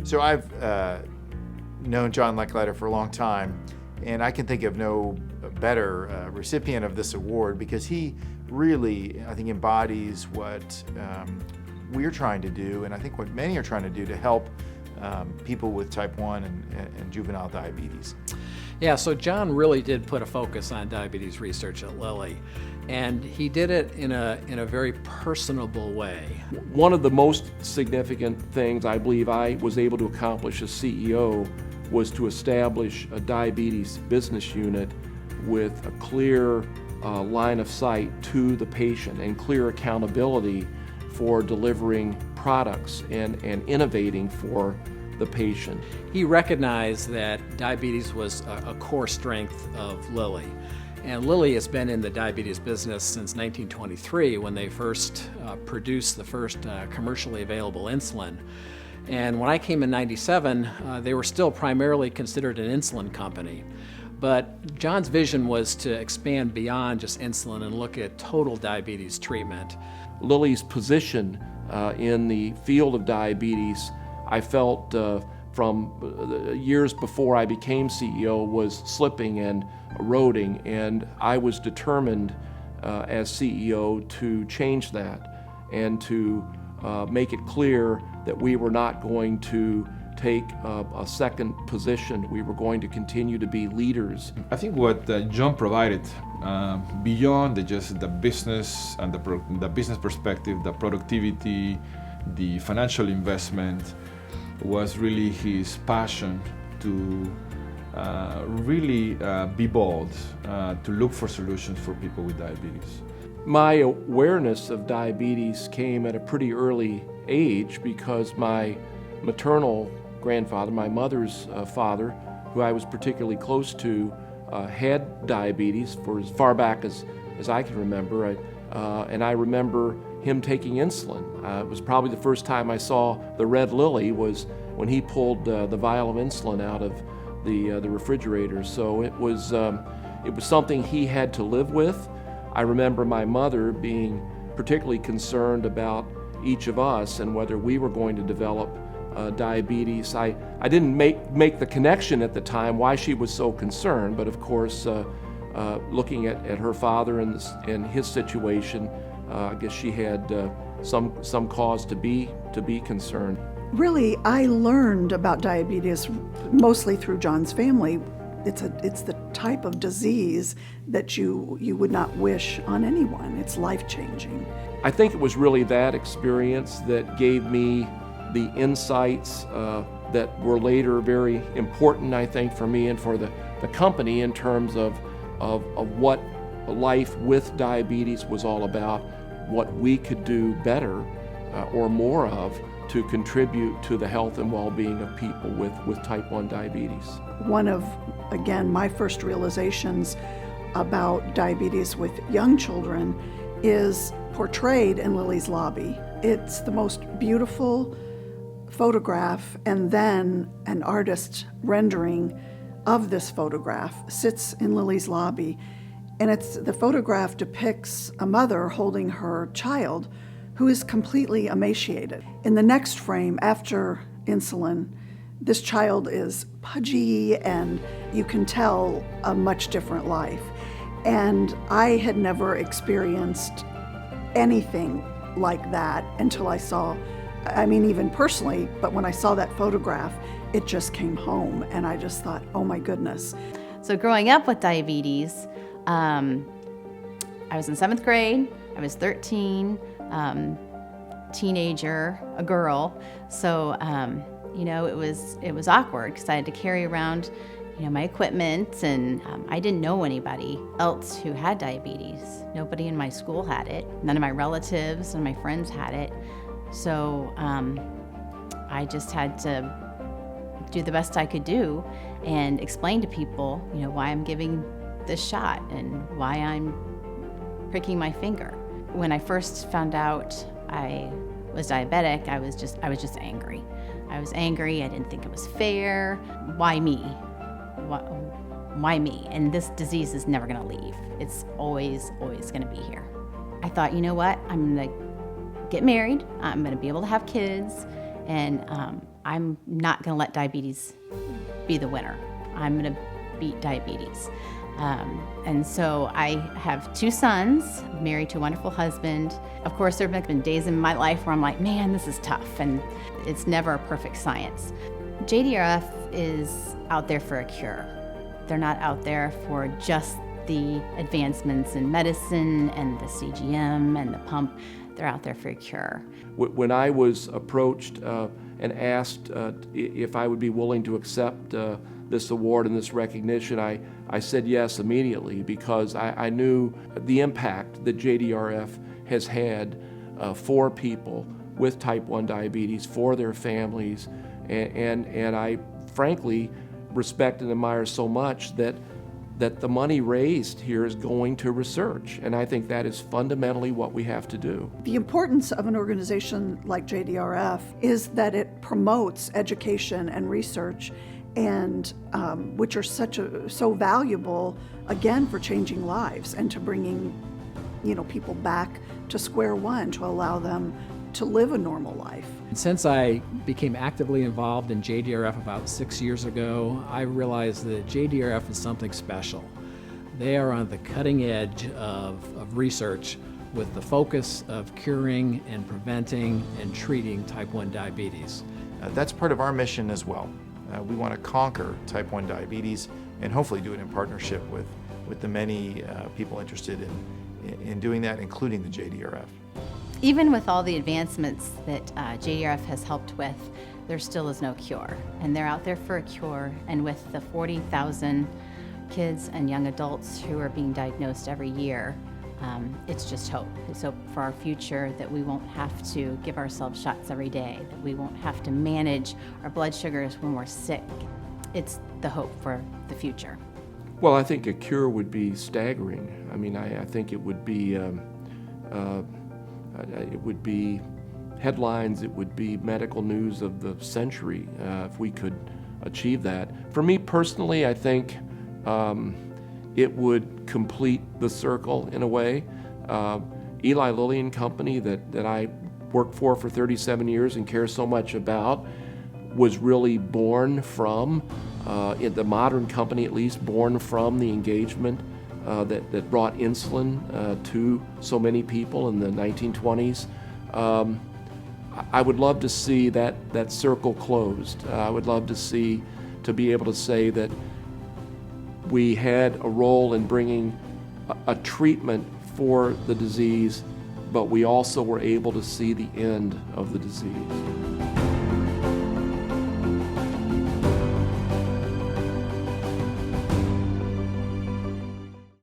So I've known John Lechleiter for a long time, and I can think of no better recipient of this award because he really, I think, embodies what we're trying to do, and I think what many are trying to do to help people with type 1 and juvenile diabetes. Yeah, so John really did put a focus on diabetes research at Lilly, and he did it in a very personable way. One of the most significant things I believe I was able to accomplish as CEO was to establish a diabetes business unit with a clear line of sight to the patient and clear accountability for delivering products and innovating for the patient. He recognized that diabetes was a core strength of Lilly. And Lilly has been in the diabetes business since 1923 when they first produced the first commercially available insulin. And when I came in '97, they were still primarily considered an insulin company. But John's vision was to expand beyond just insulin and look at total diabetes treatment. Lilly's position in the field of diabetes, I felt from years before I became CEO, was slipping and eroding, and I was determined as CEO to change that and to make it clear that we were not going to take a second position. We were going to continue to be leaders. I think what John provided beyond just the business and the business perspective, the productivity, the financial investment, was really his passion to really be bold, to look for solutions for people with diabetes. My awareness of diabetes came at a pretty early age because my maternal grandfather, my mother's father, who I was particularly close to, had diabetes for as far back as I can remember. And I remember him taking insulin. It was probably the first time I saw the red lily was when he pulled the vial of insulin out of the refrigerator. So it was something he had to live with. I remember my mother being particularly concerned about each of us and whether we were going to develop diabetes. I didn't make the connection at the time why she was so concerned, but of course, looking at her father and his situation, I guess she had some cause to be concerned. Really, I learned about diabetes mostly through John's family. It's the type of disease that you would not wish on anyone. It's life-changing. I think it was really that experience that gave me the insights that were later very important, I think, for me and for the company in terms of what life with diabetes was all about, what we could do better or more of to contribute to the health and well-being of people with type 1 diabetes. One of, again, my first realizations about diabetes with young children is portrayed in Lilly's lobby. It's the most beautiful photograph, and then an artist rendering of this photograph sits in Lilly's lobby. And the photograph depicts a mother holding her child who is completely emaciated. In the next frame, after insulin, this child is pudgy and you can tell a much different life. And I had never experienced anything like that until I saw, even personally, but when I saw that photograph, it just came home and I just thought, oh my goodness. So growing up with diabetes, I was in 7th grade, I was 13, teenager, a girl. So, it was awkward because I had to carry around, my equipment, and I didn't know anybody else who had diabetes. Nobody in my school had it. None of my relatives and my friends had it. So I just had to do the best I could do and explain to people, why I'm giving this shot and why I'm pricking my finger. When I first found out I was diabetic, I was just angry. I was angry. I didn't think it was fair. Why me? Why me? And this disease is never going to leave. It's always going to be here. I thought, I'm going to get married. I'm going to be able to have kids, and I'm not going to let diabetes be the winner. I'm going to beat diabetes. And so I have 2 sons, married to a wonderful husband. Of course, there have been days in my life where I'm like, man, this is tough, and it's never a perfect science. JDRF is out there for a cure. They're not out there for just the advancements in medicine and the CGM and the pump. They're out there for a cure. When I was approached and asked if I would be willing to accept this award and this recognition, I said yes immediately, because I knew the impact that JDRF has had for people with type 1 diabetes, for their families, and I frankly respect and admire so much that the money raised here is going to research, and I think that is fundamentally what we have to do. The importance of an organization like JDRF is that it promotes education and research, and which are so valuable, again, for changing lives and to bringing, people back to square one, to allow them to live a normal life. Since I became actively involved in JDRF about 6 years ago, I realized that JDRF is something special. They are on the cutting edge of research with the focus of curing and preventing and treating type 1 diabetes. That's part of our mission as well. We want to conquer type 1 diabetes and hopefully do it in partnership with the many people interested in doing that, including the JDRF. Even with all the advancements that JDRF has helped with, there still is no cure. And they're out there for a cure. And with the 40,000 kids and young adults who are being diagnosed every year, it's just hope. It's hope for our future, that we won't have to give ourselves shots every day, that we won't have to manage our blood sugars when we're sick. It's the hope for the future. Well, I think a cure would be staggering. I mean, I think it would be headlines, it would be medical news of the century if we could achieve that. For me personally, I think it would complete the circle in a way. Eli Lilly and Company that I worked for 37 years and care so much about was really born from, in the modern company at least, born from the engagement that brought insulin to so many people in the 1920s. I would love to see that circle closed. I would love to be able to say that we had a role in bringing a treatment for the disease, but we also were able to see the end of the disease.